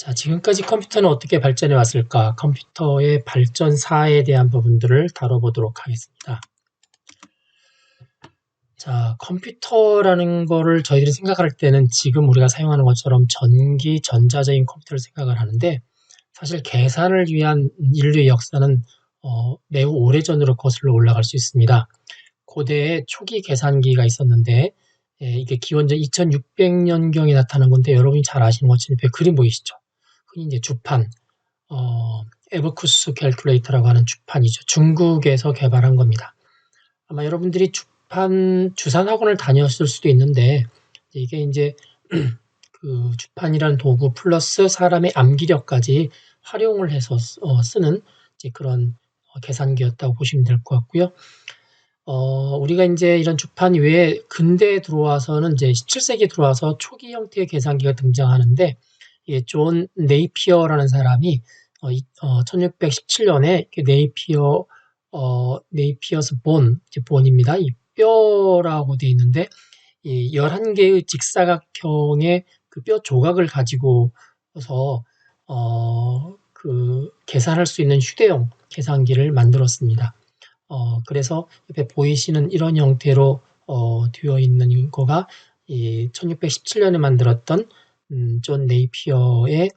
자, 지금까지 컴퓨터는 어떻게 발전해 왔을까? 컴퓨터의 발전사에 대한 부분들을 다뤄보도록 하겠습니다. 자, 컴퓨터라는 거를 저희들이 생각할 때는 지금 우리가 사용하는 것처럼 전기, 전자적인 컴퓨터를 생각을 하는데, 사실 계산을 위한 인류의 역사는 매우 오래전으로 거슬러 올라갈 수 있습니다. 고대에 초기 계산기가 있었는데, 이게 기원전 2600년경에 나타난 건데, 여러분이 잘 아시는 것처럼 옆에 그림 보이시죠? 흔히 이제 주판, 에버쿠스 캘큘레이터라고 하는 주판이죠. 중국에서 개발한 겁니다. 아마 여러분들이 주산 학원을 다녔을 수도 있는데, 이게 이제 그 주판이라는 도구 플러스 사람의 암기력까지 활용을 해서 쓰는 이제 그런 계산기였다고 보시면 될 것 같고요. 우리가 이제 이런 주판 외에 근대에 들어와서는 이제 17세기에 들어와서 초기 형태의 계산기가 등장하는데, 존 네이피어라는 사람이 1617년에 네이피어스 본입니다. 이 뼈라고 되어 있는데, 이 11개의 직사각형의 그 뼈 조각을 가지고서 그 계산할 수 있는 휴대용 계산기를 만들었습니다. 그래서 옆에 보이시는 이런 형태로 되어 있는 거가 이 1617년에 만들었던 존 네이피어의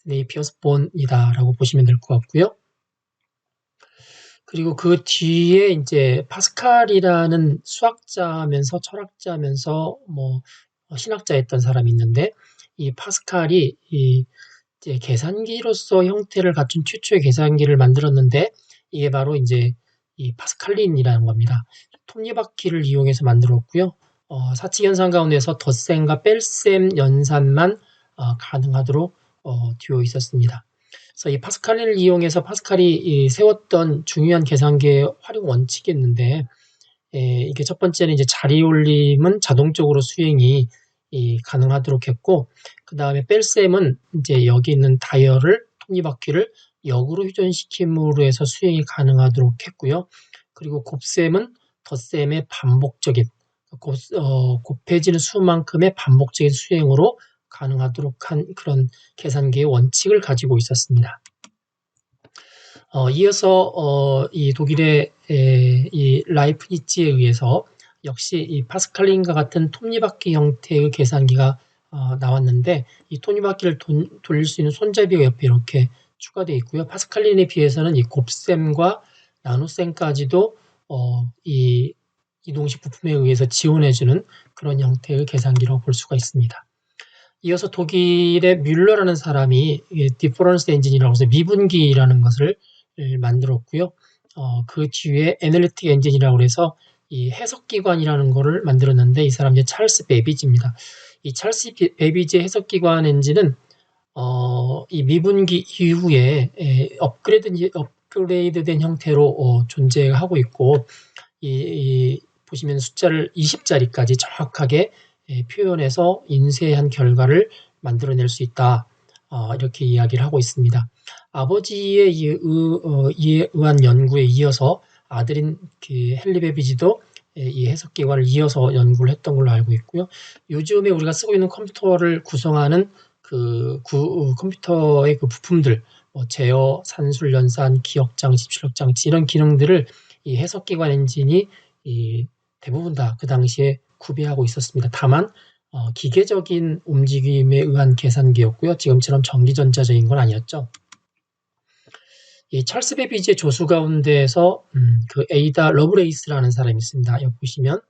네이피어스 본이다라고 보시면 될 것 같고요. 그리고 그 뒤에 이제 파스칼이라는 수학자면서 철학자면서 뭐 신학자였던 사람이 있는데, 이 파스칼이 이제 계산기로서 형태를 갖춘 최초의 계산기를 만들었는데, 이게 바로 이제 이 파스칼린이라는 겁니다. 톱니바퀴를 이용해서 만들었고요. 사칙연산 가운데서 덧셈과 뺄셈 연산만 가능하도록 되어 있었습니다. 그래서 이 파스칼린을 이용해서 파스칼이 세웠던 중요한 계산기의 활용 원칙이 있는데, 이게 첫 번째는 이제 자리 올림은 자동적으로 수행이 가능하도록 했고, 그 다음에 뺄셈은 이제 여기 있는 다이얼을, 톱니바퀴를 역으로 회전시킴으로 해서 수행이 가능하도록 했고요. 그리고 곱셈은 덧셈의 반복적인, 곱해지는 수만큼의 반복적인 수행으로 가능하도록 한 그런 계산기의 원칙을 가지고 있었습니다. 이어서 이 독일의 이 라이프니츠에 의해서 역시 이 파스칼린과 같은 톱니바퀴 형태의 계산기가 나왔는데, 이 톱니바퀴를 돌릴 수 있는 손잡이가 옆에 이렇게 추가되어 있고요. 파스칼린에 비해서는 이 곱셈과 나눗셈까지도 이 이동식 부품에 의해서 지원해주는 그런 형태의 계산기라고 볼 수가 있습니다. 이어서 독일의 뮬러라는 사람이 디퍼런스 엔진이라고 해서 미분기라는 것을 만들었고요. 그 뒤에 애널리틱 엔진이라고 해서 이 해석기관이라는 것을 만들었는데, 이 사람이 찰스 베비지입니다. 이 찰스 베비지의 해석기관 엔진은 이 미분기 이후에 업그레이드된 형태로 존재하고 있고, 보시면 숫자를 20자리까지 정확하게 표현해서 인쇄한 결과를 만들어낼 수 있다. 이렇게 이야기를 하고 있습니다. 아버지의 의한 연구에 이어서 아들인 헨리 베비지도 이 해석기관을 이어서 연구를 했던 걸로 알고 있고요. 요즘에 우리가 쓰고 있는 컴퓨터를 구성하는 컴퓨터의 그 부품들, 제어, 산술 연산, 기억장치, 출력장치 이런 기능들을 이 해석기관 엔진이 대부분 다 그 당시에 구비하고 있었습니다. 다만 기계적인 움직임에 의한 계산기였고요. 지금처럼 전기전자적인 건 아니었죠. 이 찰스 베비지의 조수 가운데에서 그 에이다 러브레이스라는 사람이 있습니다. 여기 보시면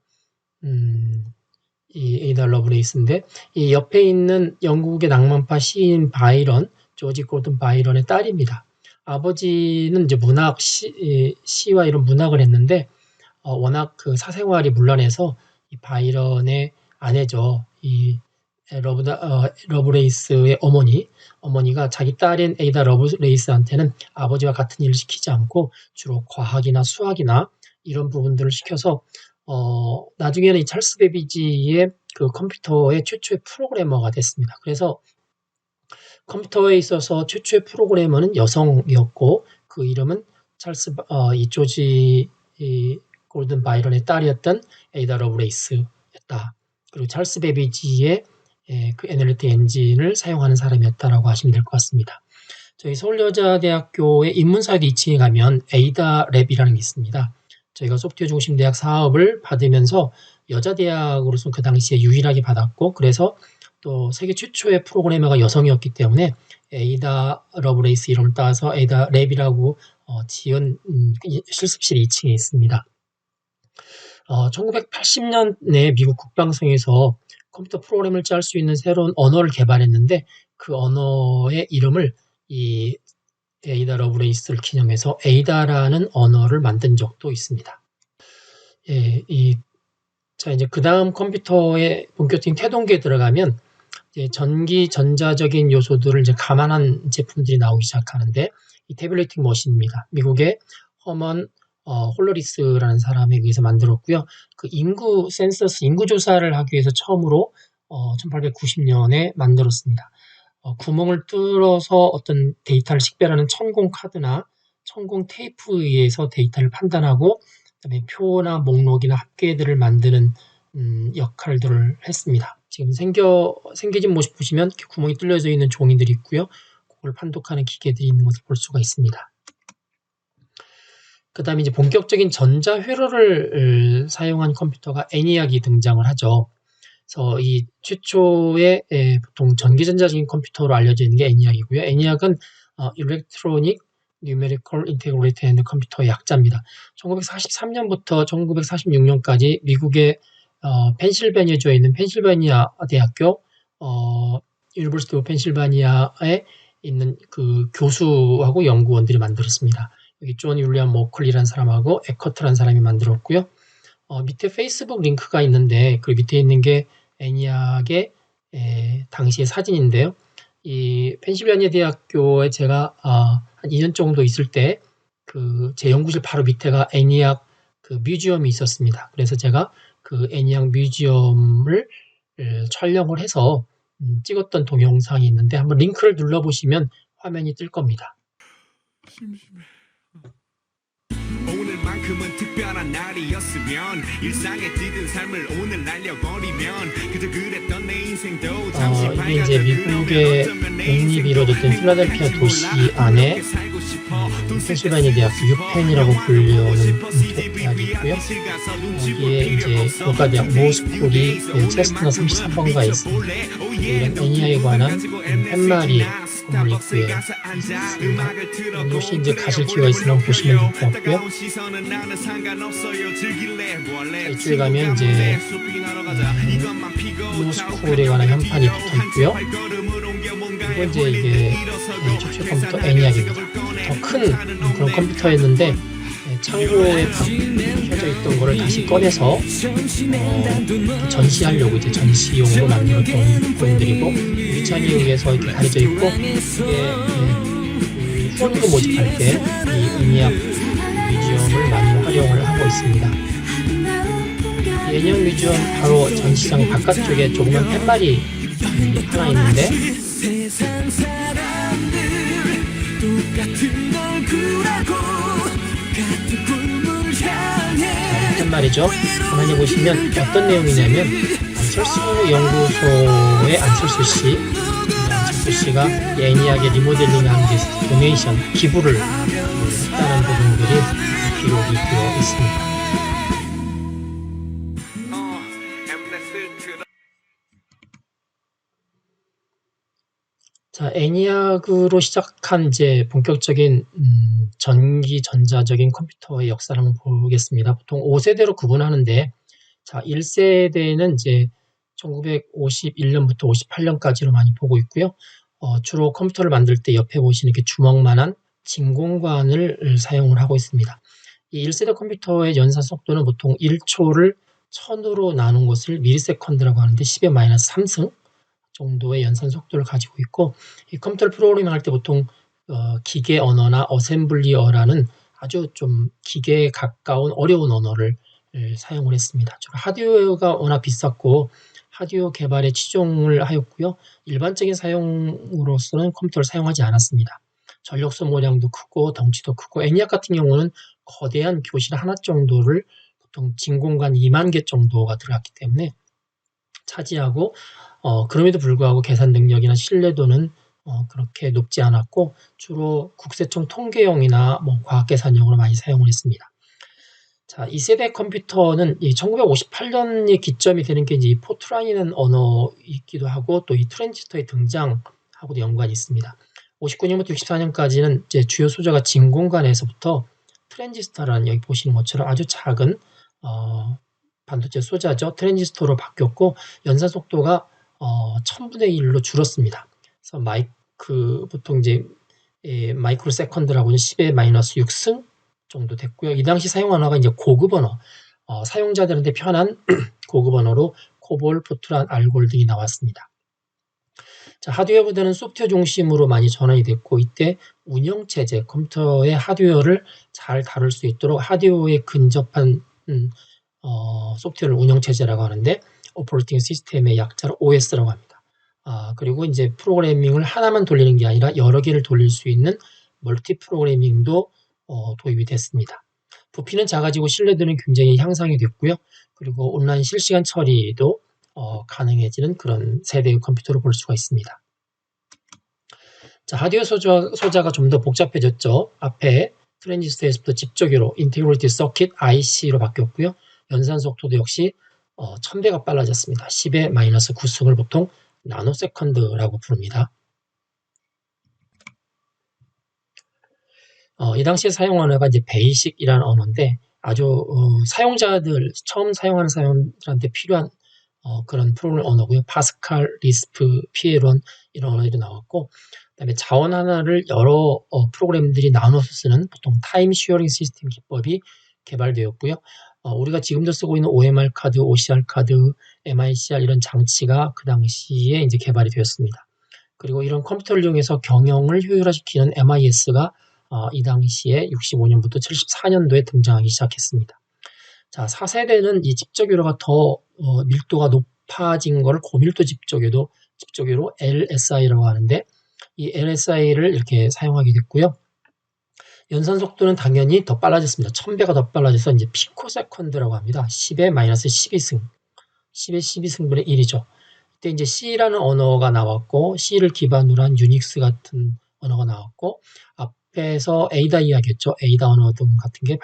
이 에이다 러브레이스인데, 이 옆에 있는 영국의 낭만파 시인 바이런, 조지 골든 바이런의 딸입니다. 아버지는 이제 시와 이런 문학을 했는데, 워낙 그 사생활이 문란해서 이 바이런의 아내죠. 이 러브레이스의 어머니가 자기 딸인 에이다 러브레이스한테는 아버지와 같은 일을 시키지 않고 주로 과학이나 수학이나 이런 부분들을 시켜서 나중에는 이 찰스 베비지의 그 컴퓨터의 최초의 프로그래머가 됐습니다. 그래서 컴퓨터에 있어서 최초의 프로그래머는 여성이었고, 그 이름은 이 조지 골든 바이런의 딸이었던 에이다 러브레이스였다. 그리고 찰스 베비지의 그 애널리틱 엔진을 사용하는 사람이었다라고 하시면 될 것 같습니다. 저희 서울여자대학교의 인문사이드 2층에 가면 에이다 랩이라는 게 있습니다. 저희가 소프트웨어 중심 대학 사업을 받으면서 여자대학으로서 그 당시에 유일하게 받았고, 그래서 또 세계 최초의 프로그래머가 여성이었기 때문에 에이다 러브레이스 이름을 따서 에이다 랩이라고 지은 실습실이 2층에 있습니다. 1980년에 미국 국방성에서 컴퓨터 프로그램을 짤 수 있는 새로운 언어를 개발했는데, 그 언어의 이름을 이 에이다 러브레이스를 기념해서 에이다라는 언어를 만든 적도 있습니다. 자, 이제 그 다음 컴퓨터의 본격적인 태동기에 들어가면 이제 전기 전자적인 요소들을 이제 감안한 제품들이 나오기 시작하는데, 이 태블레이팅 머신입니다. 미국의 허먼 홀러리스라는 사람에 의해서 만들었고요. 그 인구 센서스, 인구 조사를 하기 위해서 처음으로 1890년에 만들었습니다. 구멍을 뚫어서 어떤 데이터를 식별하는 천공 카드나 천공 테이프에 의해서 데이터를 판단하고, 그다음에 표나 목록이나 합계들을 만드는 역할들을 했습니다. 지금 생겨진 모습 보시면 이렇게 구멍이 뚫려져 있는 종이들이 있고요. 그걸 판독하는 기계들이 있는 것을 볼 수가 있습니다. 그 다음에 이제 본격적인 전자 회로를 사용한 컴퓨터가 ENIAC이 등장을 하죠. 그래서 이 최초의 보통 전기전자적인 컴퓨터로 알려져 있는 게 ENIAC이고요. ENIAC은 Electronic Numerical Integrated and Computer의 약자입니다. 1943년부터 1946년까지 미국의 펜실베니아주에 있는 펜실베니아 대학교 유니버시티 오브 펜실베니아에 있는 그 교수하고 연구원들이 만들었습니다. 여기 존 윌리엄 머클리라는 사람하고 에커트라는 사람이 만들었고요. 밑에 페이스북 링크가 있는데 그 밑에 있는 게 ENIAC의 당시의 사진인데요. 이 펜실베니아 대학교에 제가 한 2년 정도 있을 때 그 제 연구실 바로 밑에가 ENIAC 그 뮤지엄이 있었습니다. 그래서 제가 그 ENIAC 뮤지엄을 촬영을 해서 찍었던 동영상이 있는데 한번 링크를 눌러보시면 화면이 뜰 겁니다. 심심해. 오늘만큼은 특별한 날이었으면 일상에 찌든 삶을 오늘 날려버리면 그저 그랬던 내 인생도 잠시 이게 이제 미국의 독립이 이루어졌던 필라델피아 도시 안에 펜실베니아 대학교 유펜이라고 불리는 대학이 있고요. 여기에 이제 교과대학 모스쿨이 체스트넛 33번가에 있습니다. 이런 ENIAC에 관한 펜말이 건물이 있고요. 혹시 이제 가실 기회가 있으면 보시면 될 것 같고요. 자, 이쪽에 가면 이제 모스쿨에 관한 현판이 붙어 있고요. 그리고 이제 이게 최초 컴퓨터 ENIAC입니다. 더 큰 그런 컴퓨터였는데 창고에 켜져 있던 거를 다시 꺼내서 전시하려고 이제 전시용으로 만들었던 부분들이고, 위창에 의해서 이렇게 가려져 있고, 이게 후원금 모집할 때 이 ENIAC 뮤지엄을 많이 활용을 하고 있습니다. 이 ENIAC 뮤지엄 바로 전시장 바깥쪽에 조그만 팻말이 하나 있는데, 말이죠. 가만히 보시면 어떤 내용이냐면 안철수 연구소의 안철수 씨가 ENIAC의 리모델링하는 데 있어서 도네이션, 기부를 했다는 부분들이 기록이 되어 있습니다. 자, ENIAC으로 시작한 이제 본격적인 전기 전자적인 컴퓨터의 역사를 한번 보겠습니다. 보통 5세대로 구분하는데, 자, 1세대는 이제 1951년부터 58년까지로 많이 보고 있고요. 주로 컴퓨터를 만들 때 옆에 보시는 이렇게 주먹만한 진공관을 사용을 하고 있습니다. 이 1세대 컴퓨터의 연산 속도는 보통 1초를 1000으로 나눈 것을 미리세컨드라고 하는데 10의 마이너스 3승 정도의 연산 속도를 가지고 있고, 이 컴퓨터를 프로그래밍 할 때 보통 기계 언어나 어셈블리어라는 아주 좀 기계에 가까운 어려운 언어를 사용을 했습니다. 주로 하드웨어가 워낙 비쌌고 하드웨어 개발에 치중을 하였고요. 일반적인 사용으로서는 컴퓨터를 사용하지 않았습니다. 전력 소모량도 크고 덩치도 크고, ENIAC 같은 경우는 거대한 교실 하나 정도를 보통 진공관 2만 개 정도가 들어갔기 때문에 차지하고 그럼에도 불구하고 계산 능력이나 신뢰도는 그렇게 높지 않았고 주로 국세청 통계용이나 뭐 과학계산용으로 많이 사용을 했습니다. 자, 2세대 컴퓨터는 이 1958년이 기점이 되는 게 이제 이 포트란이라는 언어이기도 하고 또 이 트랜지스터의 등장하고도 연관이 있습니다. 59년부터 64년까지는 이제 주요 소재가 진공관에서부터 트랜지스터라는 여기 보시는 것처럼 아주 작은 반도체 소자죠. 트랜지스터로 바뀌었고 연산 속도가 1000분의 1로 줄었습니다. 그래서 보통 이제 마이크로 세컨드라고 10의 마이너스 6승 정도 됐고요. 이 당시 사용 언어가 이제 고급 언어, 사용자들한테 편한 고급 언어로 코볼, 포트란, 알골 등이 나왔습니다. 자, 하드웨어보다는 소프트웨어 중심으로 많이 전환이 됐고 이때 운영체제, 컴퓨터의 하드웨어를 잘 다룰 수 있도록 하드웨어에 근접한 소프트웨어를 운영체제라고 하는데 오퍼레이팅 시스템의 약자로 OS라고 합니다. 그리고 이제 프로그래밍을 하나만 돌리는 게 아니라 여러 개를 돌릴 수 있는 멀티 프로그래밍도 도입이 됐습니다. 부피는 작아지고 신뢰도는 굉장히 향상이 됐고요. 그리고 온라인 실시간 처리도 가능해지는 그런 세대의 컴퓨터로 볼 수가 있습니다. 자, 하드웨어 소자가 좀 더 복잡해졌죠. 앞에 트랜지스터에서부터 집적으로 인테그리티 서킷 IC로 바뀌었고요. 연산 속도도 역시 1000배가 빨라졌습니다. 10의 마이너스 9승을 보통 나노세컨드라고 부릅니다. 이 당시에 사용 언어가 이제 베이식이라는 언어인데 아주 처음 사용하는 사람들한테 필요한 그런 프로그래밍 언어고요. 파스칼, 리스프, 피에론 이런 언어들이 나왔고 그다음에 자원 하나를 여러 프로그램들이 나눠서 쓰는 보통 타임 쉐어링 시스템 기법이 개발되었고요. 우리가 지금도 쓰고 있는 OMR 카드, OCR 카드, MICR 이런 장치가 그 당시에 이제 개발이 되었습니다. 그리고 이런 컴퓨터를 이용해서 경영을 효율화시키는 MIS가 이 당시에 65년부터 74년도에 등장하기 시작했습니다. 자, 4세대는 이 집적유로가 더 밀도가 높아진 것을 고밀도 집적유로 LSI라고 하는데 이 LSI를 이렇게 사용하게 됐고요. 연산 속도는 당연히 더 빨라졌습니다. 1000배가 더 빨라져서 이제 피코세컨드라고 합니다. 10의 마이너스 12승, 10의 12승분의 1이죠. 이때 이제 C라는 언어가 나왔고 C를 기반으로 한 유닉스 같은 언어가 나왔고 앞에서 에이다 이야기했죠. 에이다 언어 등 같은 게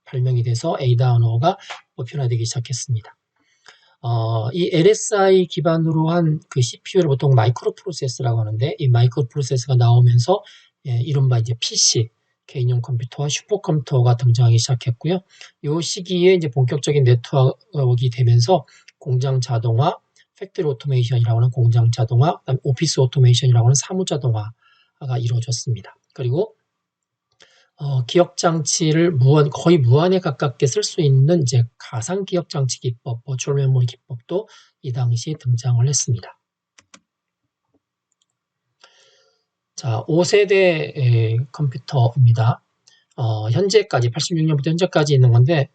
발명이 돼서 에이다 언어가 보편화되기 시작했습니다. 이 LSI 기반으로 한 그 CPU를 보통 마이크로 프로세서라고 하는데 이 마이크로 프로세서가 나오면서 이른바 이제 PC, 개인용 컴퓨터와 슈퍼컴퓨터가 등장하기 시작했고요. 이 시기에 이제 본격적인 네트워크가 되면서 공장 자동화, 팩토리 오토메이션이라고 하는 공장 자동화, 그다음에 오피스 오토메이션이라고 하는 사무 자동화가 이루어졌습니다. 그리고 기억 장치를 거의 무한에 가깝게 쓸 수 있는 이제 가상 기억 장치 기법, 버추얼 메모리 기법도 이 당시에 등장을 했습니다. 자, 5세대 컴퓨터입니다. 현재까지 86년부터 현재까지 있는 건데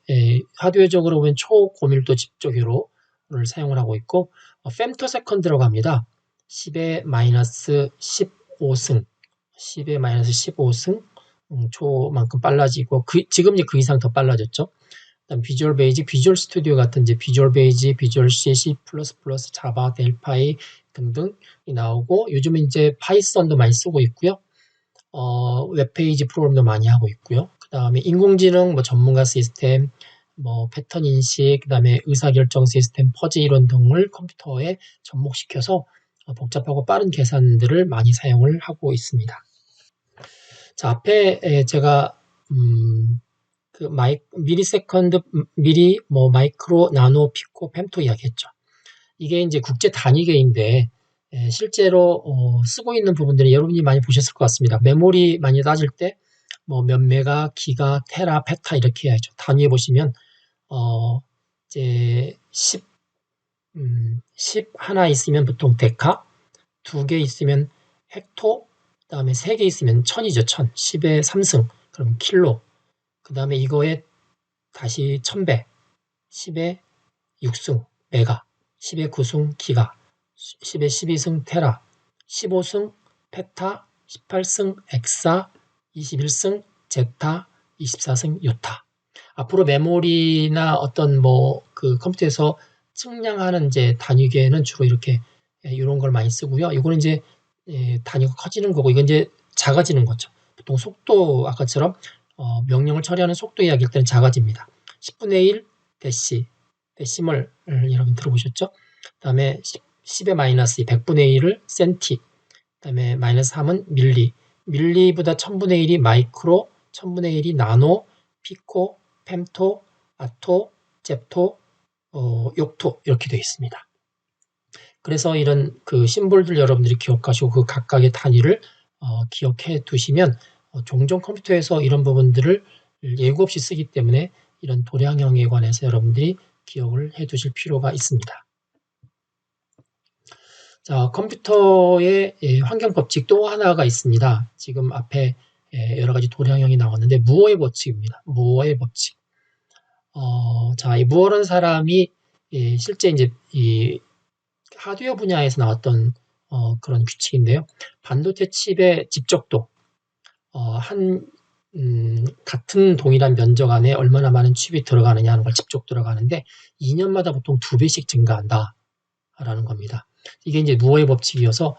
하드웨어적으로 보면 초고밀도 집적유로를 사용을 하고 있고 femtoseconds라고 합니다. 10의 마이너스 15승 10의 마이너스 15승 초만큼 빨라지고 지금 이제 그 이상 더 빨라졌죠. 그다음 비주얼 베이직, 비주얼 스튜디오 같은 이제 비주얼 베이직, 비주얼 C, C++, 자바, 델파이 등등이 나오고 요즘은 이제 파이썬도 많이 쓰고 있고요. 웹페이지 프로그램도 많이 하고 있고요. 그다음에 인공지능 전문가 시스템, 패턴 인식, 그다음에 의사결정 시스템, 퍼즐 이론 등을 컴퓨터에 접목시켜서 복잡하고 빠른 계산들을 많이 사용을 하고 있습니다. 자, 앞에 제가 미리세컨드, 마이크로, 나노, 피코, 펜토 이야기했죠. 이게 이제 국제 단위계인데 실제로 쓰고 있는 부분들은 여러분이 많이 보셨을 것 같습니다. 메모리 많이 따질 때 몇 메가, 기가, 테라, 페타 이렇게 해야죠. 단위에 보시면 이제 10 하나 있으면 보통 데카, 2개 있으면 헥토, 그 다음에 3개 있으면 천이죠. 1000. 10의 3승. 그럼 킬로. 그 다음에 이거에 다시 1000배. 10의 6승 메가. 10의 9승 기가. 10의 12승 테라. 15승 페타. 18승 엑사. 21승 제타. 24승 요타. 앞으로 메모리나 어떤 그 컴퓨터에서 측량하는 이제 단위계는 주로 이렇게 이런 걸 많이 쓰고요. 이거는 이제 단위가 커지는 거고 이건 이제 작아지는 거죠. 보통 속도 아까처럼 명령을 처리하는 속도 이야기일 때는 작아집니다. 10분의 1 데시, 데시멀 여러분 들어보셨죠? 그다음에 10의 마이너스 2, 100분의 1을 센티, 그다음에 마이너스 3은 밀리, 밀리보다 1000분의 1이 마이크로, 1000분의 1이 나노, 피코, 펜토, 아토, 잽토, 욕토 이렇게 되어 있습니다. 그래서 이런 그 심볼들 여러분들이 기억하시고 그 각각의 단위를 기억해 두시면 종종 컴퓨터에서 이런 부분들을 예고 없이 쓰기 때문에 이런 도량형에 관해서 여러분들이 기억을 해 두실 필요가 있습니다. 자, 컴퓨터의 환경 법칙 또 하나가 있습니다. 지금 앞에 여러 가지 도량형이 나왔는데 무어의 법칙입니다. 무어의 법칙. 자, 이 무어라는 사람이 실제 이제 이 하드웨어 분야에서 나왔던 그런 규칙인데요. 반도체 칩의 집적도 같은 동일한 면적 안에 얼마나 많은 칩이 들어가느냐 하는 걸 집적 들어가는데 2년마다 보통 2배씩 증가한다 라는 겁니다. 이게 이제 무어의 법칙이어서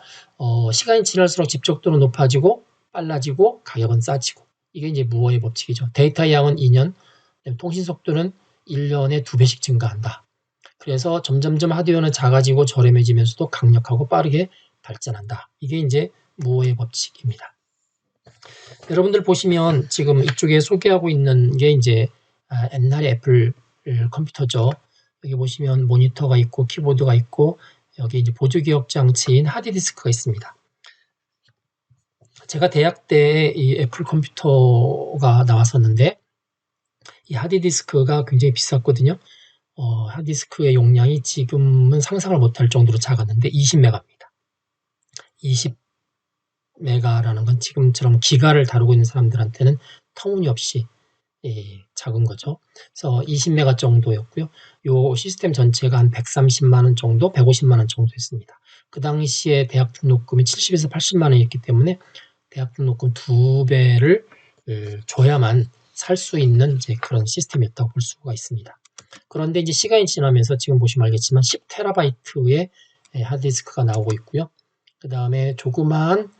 시간이 지날수록 집적도는 높아지고 빨라지고 가격은 싸지고 이게 이제 무어의 법칙이죠. 데이터 양은 2년, 통신 속도는 1년에 2배씩 증가한다. 그래서 점점점 하드웨어는 작아지고 저렴해지면서도 강력하고 빠르게 발전한다. 이게 이제 무어의 법칙입니다. 여러분들 보시면 지금 이쪽에 소개하고 있는 게 이제 옛날의 애플 컴퓨터죠. 여기 보시면 모니터가 있고 키보드가 있고 여기 이제 보조 기억 장치인 하드디스크가 있습니다. 제가 대학 때 이 애플 컴퓨터가 나왔었는데 이 하드디스크가 굉장히 비쌌거든요. 하드디스크의 용량이 지금은 상상을 못할 정도로 작았는데 20메가입니다. 20메가라는 건 지금처럼 기가를 다루고 있는 사람들한테는 터무니없이 작은 거죠. 그래서 20메가 정도였고요. 요 시스템 전체가 한 130만 원 정도, 150만 원 정도였습니다. 그 당시에 대학 등록금이 70에서 80만 원이었기 때문에 대학 등록금 2배를 줘야만 살 수 있는 이제 그런 시스템이었다고 볼 수가 있습니다. 그런데 이제 시간이 지나면서 지금 보시면 알겠지만 10테라바이트의 하드디스크가 나오고 있고요. 그 다음에 조그마한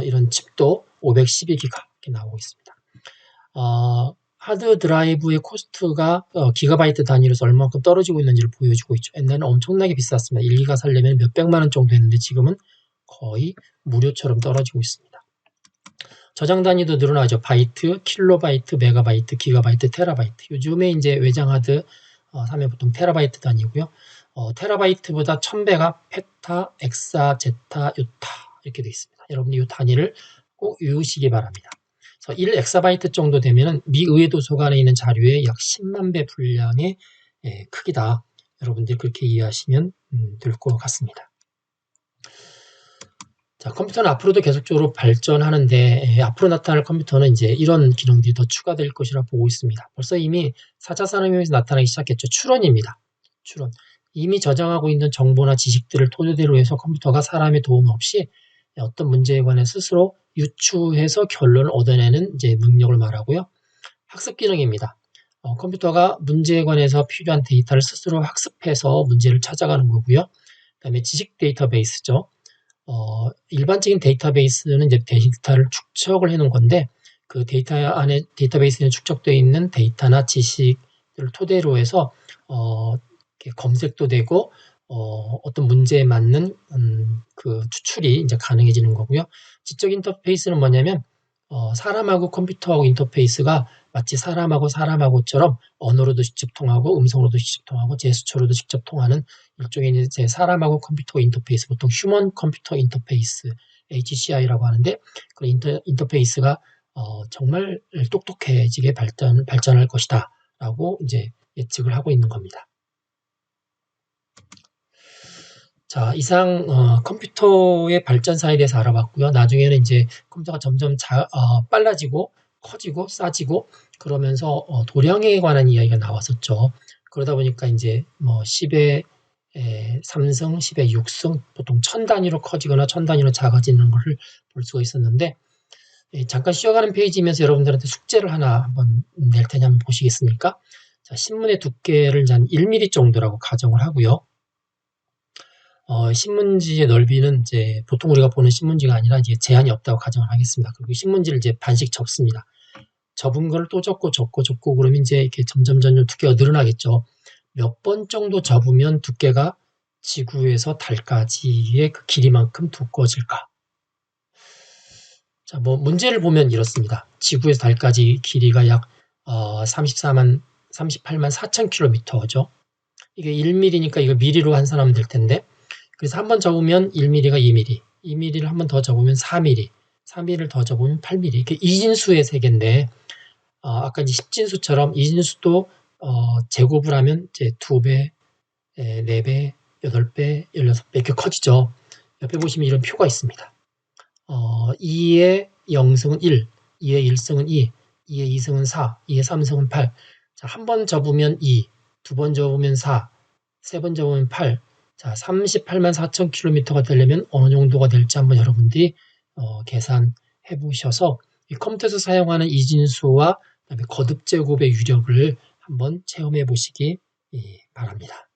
이런 칩도 512기가 이렇게 나오고 있습니다. 하드 드라이브의 코스트가 기가바이트 단위로서 얼마만큼 떨어지고 있는지를 보여주고 있죠. 옛날에는 엄청나게 비쌌습니다. 1기가 살려면 몇백만 원 정도 했는데 지금은 거의 무료처럼 떨어지고 있습니다. 저장 단위도 늘어나죠. 바이트, 킬로바이트, 메가바이트, 기가바이트, 테라바이트. 요즘에 이제 외장 하드 사면 보통 테라바이트 단위고요. 테라바이트보다 1000배가 페타, 엑사, 제타, 요타 이렇게 되어 있습니다. 여러분이 이 단위를 꼭 외우시기 바랍니다. 그래서 1엑사바이트 정도 되면은 미의회 도서관에 안에 있는 자료의 약 10만 배 분량의 크기다. 여러분들이 그렇게 이해하시면 될 것 같습니다. 자, 컴퓨터는 앞으로도 계속적으로 발전하는데 앞으로 나타날 컴퓨터는 이제 이런 기능들이 더 추가될 것이라 보고 있습니다. 벌써 이미 4차 산업혁명에서 나타나기 시작했죠. 추론입니다. 추론. 이미 저장하고 있는 정보나 지식들을 토대로 해서 컴퓨터가 사람의 도움 없이 어떤 문제에 관해 스스로 유추해서 결론을 얻어내는 이제 능력을 말하고요. 학습 기능입니다. 컴퓨터가 문제에 관해서 필요한 데이터를 스스로 학습해서 문제를 찾아가는 거고요. 그다음에 지식 데이터베이스죠. 일반적인 데이터베이스는 이제 데이터를 축적을 해놓은 건데 그 데이터 안에 데이터베이스에 축적되어 있는 데이터나 지식들을 토대로 해서 검색도 되고 어떤 문제에 맞는 그 추출이 이제 가능해지는 거고요. 지적 인터페이스는 뭐냐면 사람하고 컴퓨터하고 인터페이스가 마치 사람하고처럼 언어로도 직접 통하고 음성으로도 직접 통하고 제스처로도 직접 통하는 일종의 이제 사람하고 컴퓨터 인터페이스, 보통 휴먼 컴퓨터 인터페이스 HCI라고 하는데 그 인터페이스가 정말 똑똑해지게 발전할 것이다라고 이제 예측을 하고 있는 겁니다. 자, 이상 컴퓨터의 발전사에 대해서 알아봤고요. 나중에는 이제 컴퓨터가 점점 빨라지고 커지고 싸지고 그러면서 도량에 관한 이야기가 나왔었죠. 그러다 보니까 이제 뭐 10의 3승, 10의 6승, 보통 1000단위로 커지거나 1000단위로 작아지는 것을 볼 수가 있었는데 잠깐 쉬어가는 페이지면서 여러분들한테 숙제를 하나 한번 낼 테니 한번 보시겠습니까? 자, 신문의 두께를 한 1mm 정도라고 가정을 하고요. 신문지의 넓이는 이제 보통 우리가 보는 신문지가 아니라 이제 제한이 없다고 가정을 하겠습니다. 그리고 신문지를 이제 반씩 접습니다. 접은 걸 또 접고 그러면 이제 이렇게 점점 두께가 늘어나겠죠. 몇 번 정도 접으면 두께가 지구에서 달까지의 그 길이만큼 두꺼워질까? 자, 뭐 문제를 보면 이렇습니다. 지구에서 달까지 길이가 약 38만 4,000km죠. 이게 1mm니까 이거 mm로 환산하면 될 텐데, 그래서 한 번 접으면 1mm가 2mm, 2mm를 한 번 더 접으면 4mm, 4mm를 더 접으면 8mm. 이게 이진수의 세계인데, 아까 이제 10진수처럼 이진수도 제곱을 하면 이제 2배, 4배, 8배, 16배 이렇게 커지죠. 옆에 보시면 이런 표가 있습니다. 2의 0승은 1, 2의 1승은 2, 2의 2승은 4, 2의 3승은 8. 자, 한 번 접으면 2, 두 번 접으면 4, 세 번 접으면 8. 자, 38만 4,000km가 되려면 어느 정도가 될지 한번 여러분들이 계산해 보셔서 이 컴퓨터에서 사용하는 이진수와 그다음에 거듭 제곱의 유력을 한번 체험해 보시기 바랍니다.